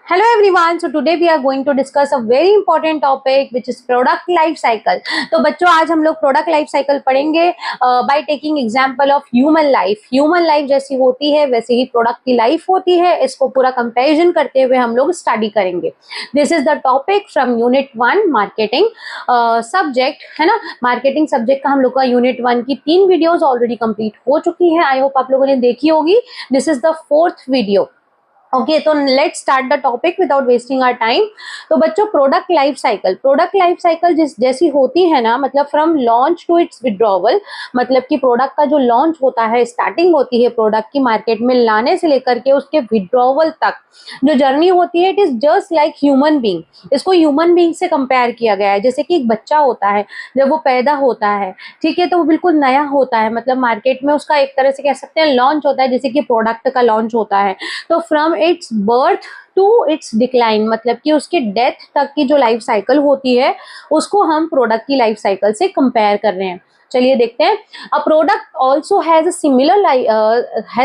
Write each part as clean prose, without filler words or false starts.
Hello everyone. So today we are going to discuss a very important topic which is product life cycle. तो बच्चों आज हम लोग product life cycle पढ़ेंगे by taking example of human life. Human life जैसी होती है वैसे ही प्रोडक्ट की लाइफ होती है, इसको पूरा कंपैरिजन करते हुए हम लोग स्टडी करेंगे। This is the topic from unit 1 marketing subject, है ना। मार्केटिंग सब्जेक्ट का हम लोग का यूनिट 1 की 3 वीडियोज ऑलरेडी कंप्लीट हो चुकी है। आई होप आप लोगों ने देखी होगी। This is the 4th video. Okay तो let's start the topic without wasting our time. तो बच्चों प्रोडक्ट लाइफ साइकिल जैसी होती है ना, मतलब from launch to its withdrawal, मतलब कि प्रोडक्ट का जो लॉन्च होता है, स्टार्टिंग होती है प्रोडक्ट की मार्केट में लाने से लेकर के उसके विड्रॉवल तक जो जर्नी होती है, it is just like human being. इसको ह्यूमन बीइंग से कंपेयर किया गया है। जैसे कि एक बच्चा होता है, जब वो पैदा होता है, ठीक है, तो वो बिल्कुल नया होता है, मतलब मार्केट में उसका एक तरह से कह सकते हैं लॉन्च होता है, जैसे कि प्रोडक्ट का लॉन्च होता है। तो from its birth to its decline, मतलब कि उसके डेथ तक की जो लाइफ साइकिल होती है उसको हम प्रोडक्ट की लाइफ साइकिल से कंपेयर कर रहे हैं। चलिए देखते हैं। A product also has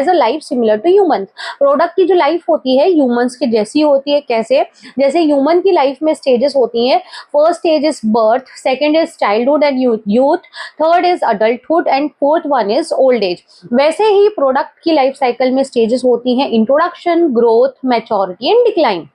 a life similar to human. Product की जो लाइफ होती है ह्यूमंस की जैसी होती है। कैसे? जैसे ह्यूमन की लाइफ में स्टेजेस होती हैं। First stage is birth, second is childhood and youth, third is adulthood and fourth one is old age. वैसे ही प्रोडक्ट की लाइफ साइकिल में स्टेजेस होती हैं: introduction, growth, maturity and decline.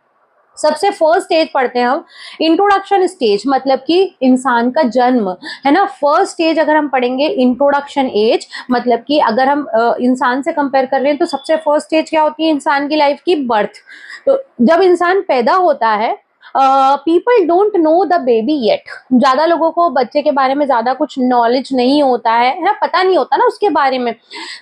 सबसे फर्स्ट स्टेज पढ़ते हैं हम, इंट्रोडक्शन स्टेज, मतलब कि इंसान का जन्म, है ना। फर्स्ट स्टेज अगर हम पढ़ेंगे इंट्रोडक्शन एज, मतलब कि अगर हम इंसान से कंपेयर कर रहे हैं तो सबसे फर्स्ट स्टेज क्या होती है इंसान की लाइफ की? बर्थ। तो जब इंसान पैदा होता है, people don't know the baby yet. ज्यादा लोगों को बच्चे के बारे में ज्यादा कुछ नॉलेज नहीं होता है ना, पता नहीं होता ना उसके बारे में।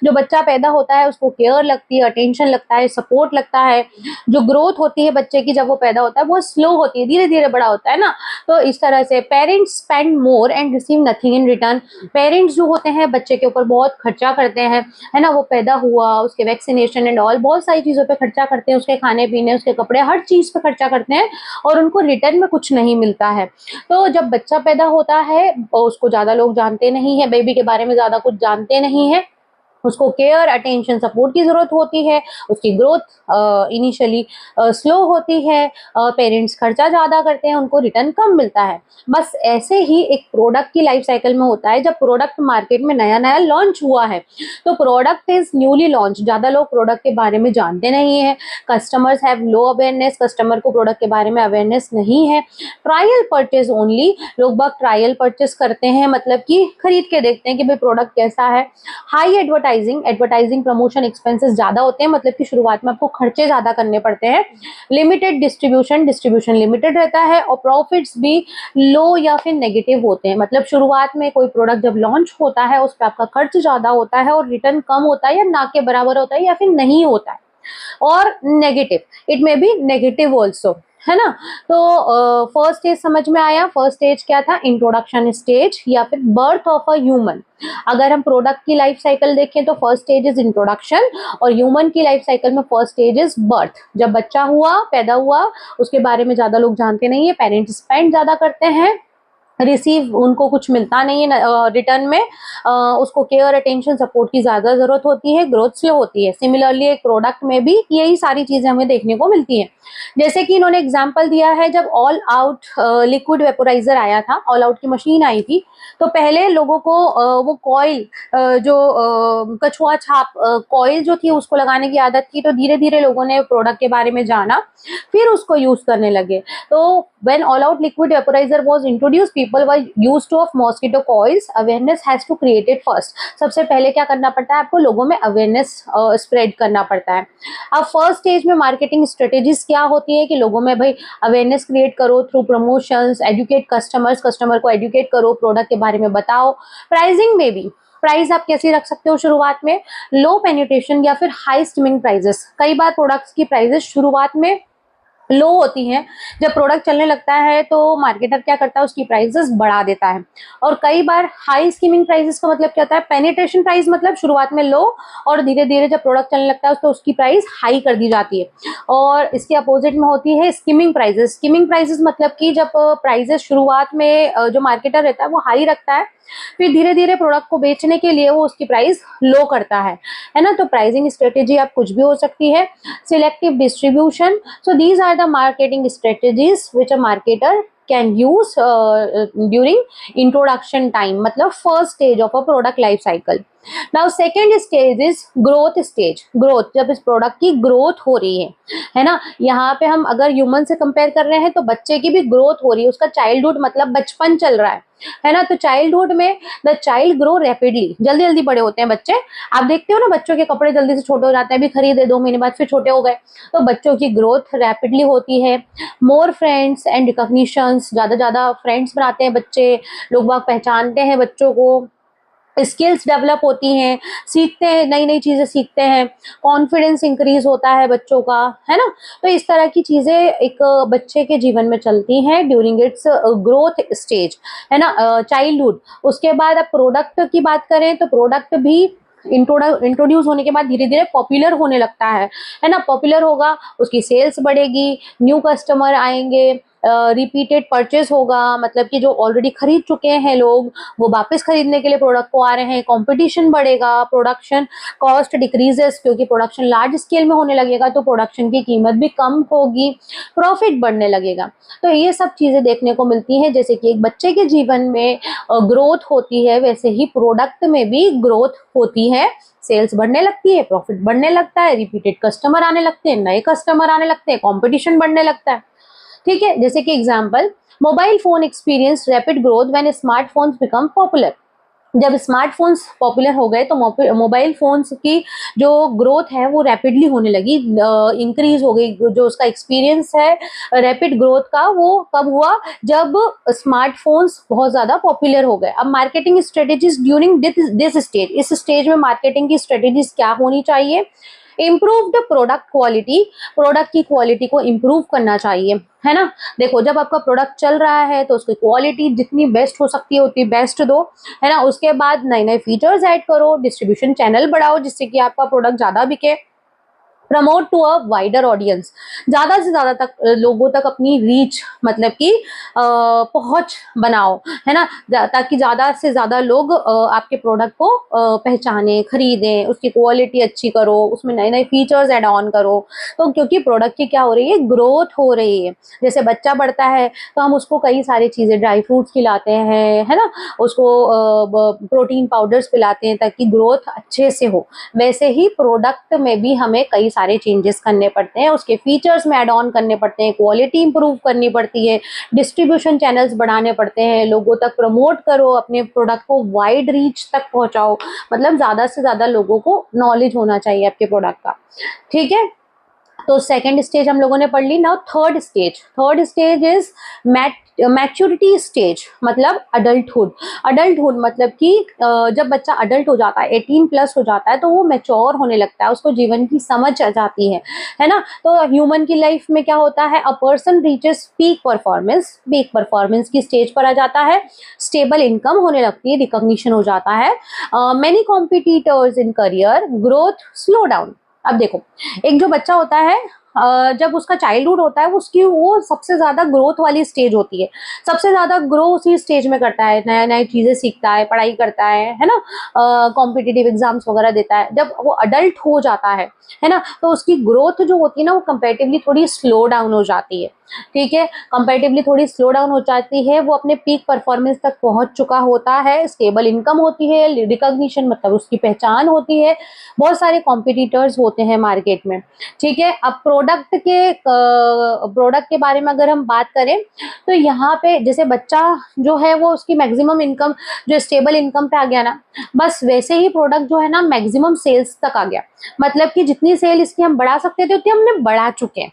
जो बच्चा पैदा होता है उसको केयर लगती है, अटेंशन लगता है, सपोर्ट लगता है। जो ग्रोथ होती है बच्चे की जब वो पैदा होता है वो स्लो होती है, धीरे धीरे बड़ा होता है ना। तो इस तरह से parents spend more and receive nothing in return. Parents जो होते हैं बच्चे के ऊपर बहुत खर्चा करते हैं, है ना। वो पैदा हुआ, उसके वैक्सीनेशन एंड ऑल, बहुत सारी चीजों पे खर्चा करते हैं, उसके खाने पीने, उसके कपड़े, हर चीज पे खर्चा करते हैं और उनको रिटर्न में कुछ नहीं मिलता है। तो जब बच्चा पैदा होता है उसको ज्यादा लोग जानते नहीं है, बेबी के बारे में ज्यादा कुछ जानते नहीं है, उसको केयर, अटेंशन, सपोर्ट की जरूरत होती है। उसकी ग्रोथ इनिशियली स्लो होती है, पेरेंट्स खर्चा ज्यादा करते हैं, उनको रिटर्न कम मिलता है। बस ऐसे ही एक प्रोडक्ट की लाइफ साइकिल में होता है। जब प्रोडक्ट मार्केट में नया नया लॉन्च हुआ है तो प्रोडक्ट इज न्यूली लॉन्च, ज्यादा लोग प्रोडक्ट के बारे में जानते नहीं है। Customers have low awareness, customer को प्रोडक्ट के बारे में अवेयरनेस नहीं है। ट्रायल परचेज ओनली, लोग बाग ट्रायल परचेज करते हैं, मतलब कि खरीद के देखते हैं कि भाई प्रोडक्ट कैसा है। हाई एडवर्टाइजिंग प्रमोशन एक्सपेंसेस ज्यादा होते हैं, मतलब कि शुरुआत में आपको खर्चे ज्यादा करने पड़ते हैं। लिमिटेड डिस्ट्रीब्यूशन लिमिटेड रहता है और प्रॉफिट्स भी लो या फिर नेगेटिव होते हैं। मतलब शुरुआत में कोई प्रोडक्ट जब लॉन्च होता है उस पर आपका खर्च ज्यादा होता है और रिटर्न कम होता है या ना के बराबर होता है या फिर नहीं होता है। और negative, it may be negative also, है ना। तो फर्स्ट स्टेज समझ में आया। फर्स्ट स्टेज क्या था? इंट्रोडक्शन स्टेज या फिर बर्थ ऑफ अ ह्यूमन। अगर हम प्रोडक्ट की लाइफ साइकिल देखें तो फर्स्ट स्टेज इज इंट्रोडक्शन और ह्यूमन की लाइफ साइकिल में फर्स्ट स्टेज इज बर्थ। जब बच्चा हुआ, पैदा हुआ, उसके बारे में ज्यादा लोग जानते नहीं है, पेरेंट्स स्पेंड ज्यादा करते हैं, रिसीव उनको कुछ मिलता नहीं है रिटर्न में, उसको केयर, अटेंशन, सपोर्ट की ज्यादा जरूरत होती है, ग्रोथ स्लो होती है। सिमिलरली एक प्रोडक्ट में भी यही सारी चीजें हमें देखने को मिलती हैं। जैसे कि इन्होंने एग्जांपल दिया है, जब ऑल आउट लिक्विड वेपोराइजर आया था, ऑल आउट की मशीन आई थी, तो पहले लोगों को वो कॉइल, जो कछुआ छाप कॉइल जो थी उसको लगाने की आदत थी। तो धीरे धीरे लोगों ने प्रोडक्ट के बारे में जाना, फिर उसको यूज करने लगे। तो when all out liquid vaporizer was introduced, people were used to of mosquito coils. Awareness has to create it first. सबसे पहले क्या करना पड़ता है आपको? लोगों में अवेयरनेस स्प्रेड करना पड़ता है। अब फर्स्ट स्टेज में मार्केटिंग स्ट्रेटेजीज क्या होती है कि लोगों में भाई अवेयरनेस क्रिएट करो through promotions, educate customers, customer को एजुकेट करो, प्रोडक्ट के बारे में बताओ। प्राइसिंग में भी प्राइस आप कैसे रख सकते हो शुरुआत में? लो पेनिट्रेशन या फिर हाई स्टिमिंग प्राइजेस। कई बार प्रोडक्ट्स की प्राइजेस शुरुआत में लो होती हैं, जब प्रोडक्ट चलने लगता है तो मार्केटर क्या करता है? उसकी प्राइसेस बढ़ा देता है। और कई बार हाई स्कीमिंग प्राइसेस का मतलब क्या होता है? पेनिट्रेशन प्राइस, मतलब शुरुआत में लो और धीरे धीरे जब प्रोडक्ट चलने लगता है तो उसकी प्राइस हाई कर दी जाती है। और इसके अपोजिट में होती है स्कीमिंग प्राइसेस। स्कीमिंग प्राइसेस मतलब कि जब प्राइसेस शुरुआत में जो मार्केटर रहता है वो हाई रखता है, फिर धीरे धीरे प्रोडक्ट को बेचने के लिए वो उसकी प्राइस लो करता है ना। तो प्राइसिंग स्ट्रेटेजी आप कुछ भी हो सकती है। Selective distribution, so these are the marketing strategies which a marketer can use during introduction time, मतलब first stage of a product life cycle. Now second stage is growth stage. growth, जब इस product की growth हो रही है ना। यहाँ पे हम अगर ह्यूमन से कंपेयर कर रहे हैं तो बच्चे की भी ग्रोथ हो रही है, उसका चाइल्डहुड मतलब बचपन चल रहा है ना। तो चाइल्डहुड में द चाइल्ड ग्रो रैपिडली, जल्दी जल्दी बड़े होते हैं बच्चे। आप देखते हो ना बच्चों के कपड़े जल्दी से छोटे हो जाते हैं, अभी खरीदे 2 महीने बाद फिर छोटे हो गए। तो बच्चों की ग्रोथ रैपिडली होती है। मोर फ्रेंड्स एंड रिकॉग्निशंस, ज्यादा फ्रेंड्स बनाते हैं बच्चे, लोग बाग पहचानते हैं बच्चों को, स्किल्स डेवलप होती हैं, सीखते हैं, नई नई चीजें सीखते हैं, कॉन्फिडेंस इंक्रीज होता है बच्चों का, है ना। तो इस तरह की चीजें एक बच्चे के जीवन में चलती हैं ड्यूरिंग इट्स ग्रोथ स्टेज, है ना, चाइल्डहुड। उसके बाद अब प्रोडक्ट की बात करें तो प्रोडक्ट भी इंट्रोड्यूस होने के बाद धीरे धीरे पॉपुलर होने लगता है ना। पॉपुलर होगा, उसकी सेल्स बढ़ेगी, न्यू कस्टमर आएंगे, रिपीटेड परचेज होगा, मतलब कि जो ऑलरेडी खरीद चुके हैं लोग वो वापस खरीदने के लिए प्रोडक्ट को आ रहे हैं, कंपटीशन बढ़ेगा, प्रोडक्शन कॉस्ट डिक्रीजेस, क्योंकि प्रोडक्शन लार्ज स्केल में होने लगेगा तो प्रोडक्शन की कीमत भी कम होगी, प्रॉफिट बढ़ने लगेगा। तो ये सब चीजें देखने को मिलती हैं। जैसे कि एक बच्चे के जीवन में ग्रोथ होती है, वैसे ही प्रोडक्ट में भी ग्रोथ होती है, सेल्स बढ़ने लगती है, प्रॉफिट बढ़ने लगता है, रिपीटेड कस्टमर आने लगते हैं, नए कस्टमर आने लगते हैं, कंपटीशन बढ़ने लगता है। ठीक है, जैसे कि example, mobile phone experience rapid growth when smartphones become popular. जब स्मार्टफोन्स पॉपुलर हो गए तो मोबाइल फोन्स की जो ग्रोथ है वो रैपिडली होने लगी, इंक्रीज हो गई। जो उसका एक्सपीरियंस है रैपिड ग्रोथ का, वो कब हुआ, जब स्मार्टफोन्स बहुत ज्यादा पॉपुलर हो गए। अब marketing strategies during this stage, इस स्टेज में मार्केटिंग की स्ट्रेटेजीज क्या होनी चाहिए। Improve the product quality, product की क्वालिटी को इम्प्रूव करना चाहिए, है ना। देखो जब आपका प्रोडक्ट चल रहा है तो उसकी क्वालिटी जितनी बेस्ट हो सकती है उतनी बेस्ट दो, है ना। उसके बाद नए नए फीचर्स ऐड करो, डिस्ट्रीब्यूशन चैनल बढ़ाओ जिससे कि आपका प्रोडक्ट ज्यादा बिके। Promote to a wider audience, ज्यादा से ज्यादा तक लोगों तक अपनी रीच, मतलब कि पहुंच बनाओ, है ना, ताकि ज्यादा से ज्यादा लोग आपके प्रोडक्ट को पहचाने, खरीदें, उसकी क्वालिटी अच्छी करो, उसमें नए नए फीचर्स ऐड ऑन करो। तो क्योंकि प्रोडक्ट की क्या हो रही है, ग्रोथ हो रही है। जैसे बच्चा बढ़ता है तो हम उसको कई सारी चीजें, ड्राई फ्रूट्स खिलाते हैं, है ना, उसको प्रोटीन पाउडर्स पिलाते हैं ताकि ग्रोथ अच्छे से हो। वैसे ही प्रोडक्ट में भी हमें कई सारे चेंजेस करने पड़ते हैं, उसके फीचर्स में ऐड ऑन करने पड़ते हैं, क्वालिटी इंप्रूव करनी पड़ती है, डिस्ट्रीब्यूशन चैनल्स बढ़ाने पड़ते हैं, लोगों तक प्रमोट करो, अपने प्रोडक्ट को वाइड रीच तक पहुंचाओ, मतलब ज्यादा से ज्यादा लोगों को नॉलेज होना चाहिए आपके प्रोडक्ट का। ठीक है, तो सेकेंड स्टेज हम लोगों ने पढ़ ली। Now third stage is maturity stage, मतलब अडल्टहुड। अडल्टहुड मतलब कि जब बच्चा अडल्ट हो जाता है, 18+ हो जाता है, तो वो मैच्योर होने लगता है, उसको जीवन की समझ आ जाती है ना। तो ह्यूमन की लाइफ में क्या होता है, a person reaches peak performance की स्टेज पर आ जाता है, स्टेबल इनकम होने लगती है, रिकॉग्निशन हो जाता है, many competitors in career, growth slow down. अब देखो, एक जो बच्चा होता है जब उसका चाइल्डहुड होता है, उसकी वो सबसे ज्यादा ग्रोथ वाली स्टेज होती है, सबसे ज्यादा ग्रो उसी स्टेज में करता है, नया नई चीजें सीखता है, पढ़ाई करता है ना, कॉम्पिटिटिव एग्जाम्स वगैरह देता है। जब वो अडल्ट हो जाता है ना, तो उसकी ग्रोथ जो होती है ना वो कंपैरेटिवली थोड़ी स्लो डाउन हो जाती है। ठीक है, कंपैरेटिवली थोड़ी स्लो डाउन हो जाती है, वो अपने पीक परफॉर्मेंस तक पहुंच चुका होता है, स्टेबल इनकम होती है, रिकॉग्निशन मतलब उसकी पहचान होती है, बहुत सारे कॉम्पिटिटर्स होते हैं मार्केट में। ठीक है, अब प्रोडक्ट के बारे में अगर हम बात करें तो यहाँ पे जैसे बच्चा जो है वो उसकी मैक्सिमम इनकम जो स्टेबल इनकम पे आ गया ना, बस वैसे ही प्रोडक्ट जो है ना मैक्सिमम सेल्स तक आ गया, मतलब कि जितनी सेल इसकी हम बढ़ा सकते थे उतनी हमने बढ़ा चुके हैं,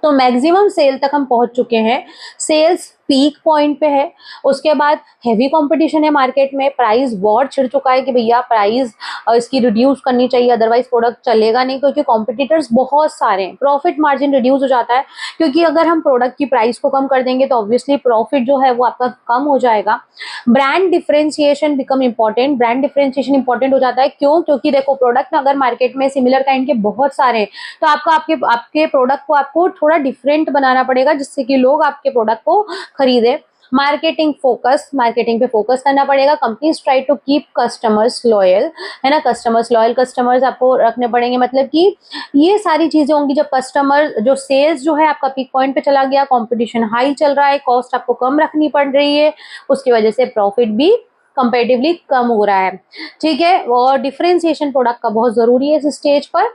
तो मैक्सिमम सेल तक हम पहुंच चुके हैं, सेल्स पीक पॉइंट पे है। उसके बाद हैवी कंपटीशन है मार्केट में, प्राइस वॉर छिड़ चुका है कि भैया प्राइस इसकी रिड्यूस करनी चाहिए, अदरवाइज प्रोडक्ट चलेगा नहीं, क्योंकि कॉम्पिटिटर्स बहुत सारे हैं, प्रॉफिट मार्जिन रिड्यूस हो जाता है, क्योंकि अगर हम प्रोडक्ट की प्राइस को कम कर देंगे तो ऑब्वियसली प्रॉफिट जो है वो आपका कम हो जाएगा। Brand differentiation become important, brand differentiation important हो जाता है, क्यों, क्योंकि देखो प्रोडक्ट अगर मार्केट में सिमिलर काइंड के बहुत सारे हैं तो आपके प्रोडक्ट को आपको थोड़ा डिफरेंट बनाना पड़ेगा जिससे कि लोग आपके प्रोडक्ट को खरीदे। मार्केटिंग फोकस, मार्केटिंग पे फोकस करना पड़ेगा। Companies try to keep customers loyal, है ना, कस्टमर्स लॉयल कस्टमर्स आपको रखने पड़ेंगे। मतलब कि ये सारी चीजें होंगी जब कस्टमर, जो सेल्स जो है आपका पीक पॉइंट पे चला गया, कंपटीशन हाई चल रहा है, कॉस्ट आपको कम रखनी पड़ रही है, उसकी वजह से प्रॉफिट भी कंपेरेटिवली कम हो रहा है, ठीक है। और डिफरेंशिएशन प्रोडक्ट का बहुत जरूरी है इस स्टेज पर।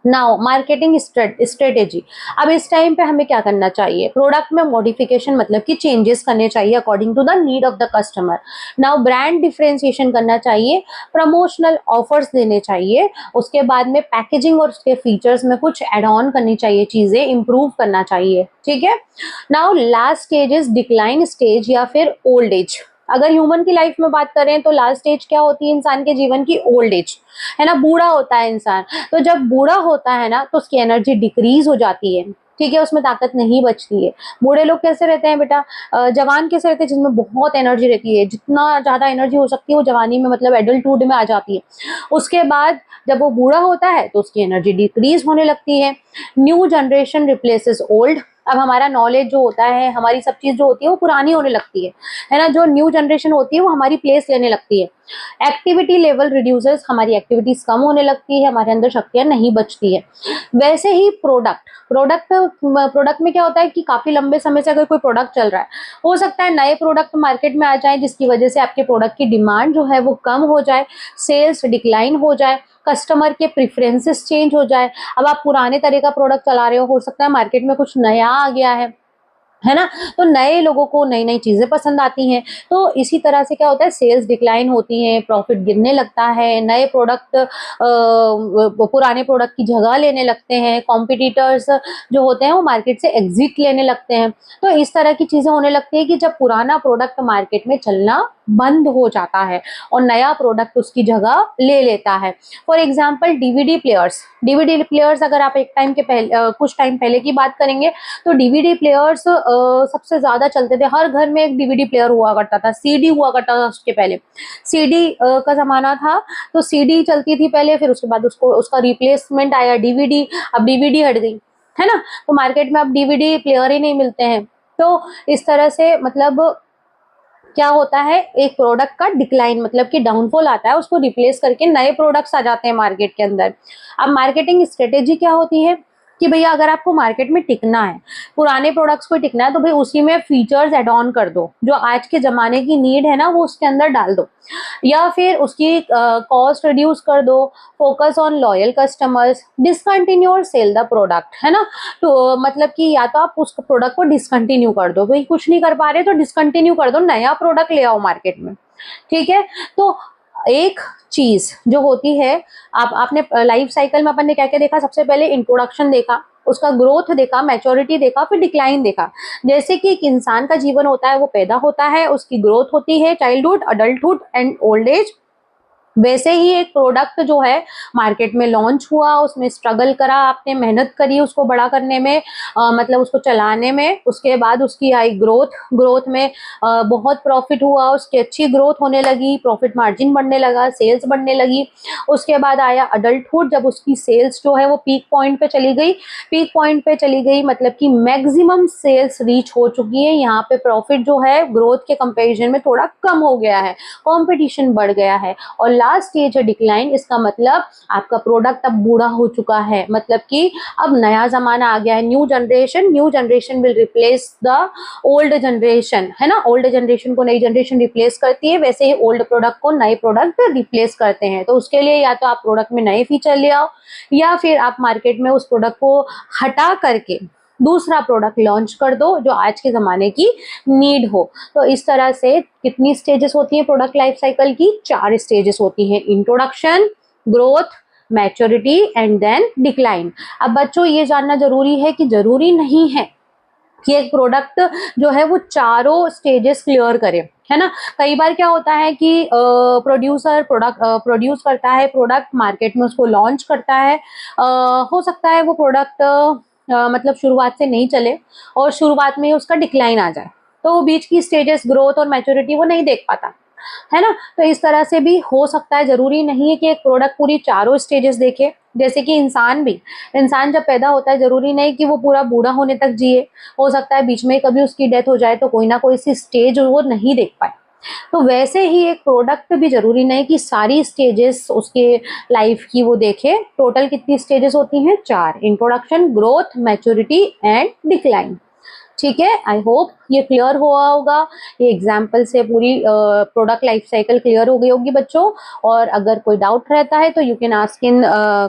नाउ मार्केटिंग स्ट्रेटेजी, अब इस टाइम पे हमें क्या करना चाहिए, प्रोडक्ट में मॉडिफिकेशन मतलब कि चेंजेस करने चाहिए according to the need of the customer. Now brand differentiation करना चाहिए, प्रमोशनल ऑफर्स देने चाहिए, उसके बाद में पैकेजिंग और उसके फीचर्स में कुछ एड ऑन करनी चाहिए, चीजें इंप्रूव करना चाहिए, ठीक है। Now last stage is decline stage या फिर ओल्ड एज। अगर ह्यूमन की लाइफ में बात करें तो लास्ट स्टेज क्या होती है इंसान के जीवन की, ओल्ड एज, है ना, बूढ़ा होता है इंसान। तो जब बूढ़ा होता है ना तो उसकी एनर्जी डिक्रीज हो जाती है, ठीक है, उसमें ताकत नहीं बचती है। बूढ़े लोग कैसे रहते हैं बेटा, जवान कैसे रहते हैं, जिसमें बहुत एनर्जी रहती है, जितना ज्यादा एनर्जी हो सकती है वो जवानी में मतलब एडल्टहुड में आ जाती है। उसके बाद जब वो बूढ़ा होता है तो उसकी एनर्जी डिक्रीज होने लगती है। न्यू जनरेशन रिप्लेसेस ओल्ड, अब हमारा नॉलेज जो होता है, हमारी सब चीज जो होती है वो पुरानी होने लगती है ना। जो न्यू जनरेशन होती है वो हमारी प्लेस लेने लगती है। एक्टिविटी लेवल रिड्यूसेस, हमारी एक्टिविटीज कम होने लगती है, हमारे अंदर शक्तियां नहीं बचती है। वैसे ही प्रोडक्ट में क्या होता है कि काफी लंबे समय से अगर कोई प्रोडक्ट चल रहा है, हो सकता है नए प्रोडक्ट मार्केट में आ जाए जिसकी वजह से आपके प्रोडक्ट की डिमांड जो है वो कम हो जाए, सेल्स डिक्लाइन हो जाए, कस्टमर के प्रेफरेंसेस चेंज हो जाए। अब आप पुराने तरह का प्रोडक्ट चला रहे हो सकता है मार्केट में कुछ नया आ गया है ना, तो नए लोगों को नई नई चीजें पसंद आती हैं। तो इसी तरह से क्या होता है, सेल्स डिक्लाइन होती हैं, प्रॉफिट गिरने लगता है, नए प्रोडक्ट पुराने प्रोडक्ट की जगह लेने लगते हैं, कॉम्पिटिटर्स जो होते हैं वो मार्केट से एग्जिट लेने लगते हैं। तो इस तरह की चीजें होने लगती है कि जब पुराना प्रोडक्ट मार्केट में चलना बंद हो जाता है और नया प्रोडक्ट उसकी जगह ले लेता है। फॉर एग्जाम्पल डीवीडी प्लेयर्स अगर आप एक टाइम के पहले कुछ टाइम पहले की बात करेंगे तो डीवीडी प्लेयर्स सबसे ज्यादा चलते थे। हर घर में एक डीवीडी प्लेयर हुआ करता था, सीडी हुआ करता था उसके पहले, सीडी का जमाना था तो सीडी चलती थी पहले, फिर उसके बाद उसका रिप्लेसमेंट आया डीवीडी, अब डीवीडी हट गई, है ना, तो मार्केट में अब डीवीडी प्लेयर ही नहीं मिलते हैं। तो इस तरह से मतलब क्या होता है, एक प्रोडक्ट का डिक्लाइन मतलब कि डाउनफॉल आता है, उसको रिप्लेस करके नए प्रोडक्ट्स आ जाते हैं मार्केट के अंदर। अब मार्केटिंग स्ट्रेटेजी क्या होती है कि भैया अगर आपको मार्केट में टिकना है, पुराने प्रोडक्ट्स को टिकना है, तो भाई उसी में फीचर्स एड ऑन कर दो, जो आज के जमाने की नीड है ना वो उसके अंदर डाल दो, या फिर उसकी कॉस्ट रिड्यूस कर दो, focus on loyal customers, discontinue और सेल द प्रोडक्ट, है ना। तो मतलब कि या तो आप उस प्रोडक्ट को डिसकंटिन्यू कर दो, भाई कुछ नहीं कर पा रहे तो डिसकंटिन्यू कर दो, नया प्रोडक्ट ले आओ मार्केट में, ठीक है। तो एक चीज जो होती है, आपने लाइफ साइकिल में अपन ने क्या क्या देखा, सबसे पहले इंट्रोडक्शन देखा, उसका ग्रोथ देखा, मैच्योरिटी देखा, फिर डिक्लाइन देखा। जैसे कि एक इंसान का जीवन होता है, वो पैदा होता है, उसकी ग्रोथ होती है, childhood, adulthood and old age. वैसे ही एक प्रोडक्ट जो है मार्केट में लॉन्च हुआ, उसमें स्ट्रगल करा आपने, मेहनत करी उसको बड़ा करने में, मतलब उसको चलाने में, उसके बाद उसकी आई ग्रोथ में बहुत प्रॉफिट हुआ, उसकी अच्छी ग्रोथ होने लगी, प्रॉफिट मार्जिन बढ़ने लगा, सेल्स बढ़ने लगी। उसके बाद आया अडल्टहुड, जब उसकी सेल्स जो है वो पीक पॉइंट पे चली गई मतलब कि मैक्सिमम सेल्स रीच हो चुकी है। यहाँ पे प्रॉफिट जो है ग्रोथ के कंपेरिजन में थोड़ा कम हो गया है, कॉम्पिटिशन बढ़ गया है। और लास्ट स्टेज है डिक्लाइन, इसका मतलब आपका प्रोडक्ट अब बूढ़ा हो चुका है, मतलब कि अब नया जमाना आ गया है, new generation will replace the old generation, है ना। ओल्ड जनरेशन को नई जनरेशन रिप्लेस करती है, वैसे ही ओल्ड प्रोडक्ट को नए प्रोडक्ट रिप्लेस करते हैं। तो उसके लिए या तो आप प्रोडक्ट में नए फीचर ले आओ, या फिर आप मार्केट में उस प्रोडक्ट को हटा करके दूसरा प्रोडक्ट लॉन्च कर दो जो आज के ज़माने की नीड हो। तो इस तरह से कितनी स्टेजेस होती है प्रोडक्ट लाइफ साइकिल की, 4 स्टेजेस होती हैं, introduction, growth, maturity and then decline. अब बच्चों ये जानना जरूरी है कि जरूरी नहीं है कि एक प्रोडक्ट जो है वो चारों स्टेजेस क्लियर करे, है ना। कई बार क्या होता है कि प्रोड्यूसर प्रोड्यूस करता है प्रोडक्ट, मार्केट में उसको लॉन्च करता है, हो सकता है वो प्रोडक्ट मतलब शुरुआत से नहीं चले और शुरुआत में ही उसका डिक्लाइन आ जाए, तो वो बीच की स्टेजेस ग्रोथ और मैच्योरिटी वो नहीं देख पाता, है ना। तो इस तरह से भी हो सकता है, जरूरी नहीं है कि एक प्रोडक्ट पूरी चारों स्टेजेस देखे, जैसे कि इंसान जब पैदा होता है जरूरी नहीं कि वो पूरा बूढ़ा होने तक जिए, हो सकता है बीच में कभी उसकी डेथ हो जाए तो कोई ना कोई सी स्टेज वो नहीं देख पाए। तो वैसे ही एक प्रोडक्ट भी जरूरी नहीं कि सारी स्टेजेस उसके लाइफ की वो देखे। टोटल कितनी स्टेजेस होती हैं? 4। Introduction, growth, maturity and decline. ठीक है, आई होप ये क्लियर हुआ होगा। ये एग्जाम्पल से पूरी प्रोडक्ट लाइफ साइकिल क्लियर हो गई होगी बच्चों। और अगर कोई डाउट रहता है तो you can ask in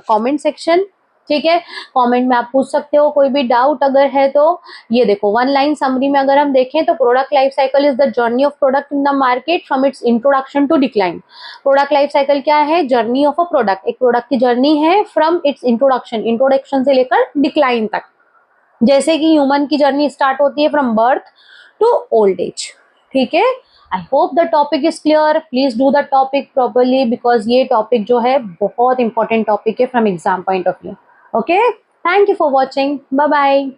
comment section. ठीक है, कमेंट में आप पूछ सकते हो कोई भी डाउट अगर है तो। ये देखो, वन लाइन समरी में अगर हम देखें तो product life cycle is the journey of product in the market from its introduction to decline. Product life cycle क्या है? Journey of a product. एक प्रोडक्ट की जर्नी है फ्रॉम इट्स इंट्रोडक्शन से लेकर डिक्लाइन तक। जैसे कि ह्यूमन की जर्नी स्टार्ट होती है from birth to old age. ठीक है, I hope the topic is clear. Please do the topic properly because ये टॉपिक जो है बहुत इंपॉर्टेंट टॉपिक है from exam point of view. Okay, thank you for watching, bye bye.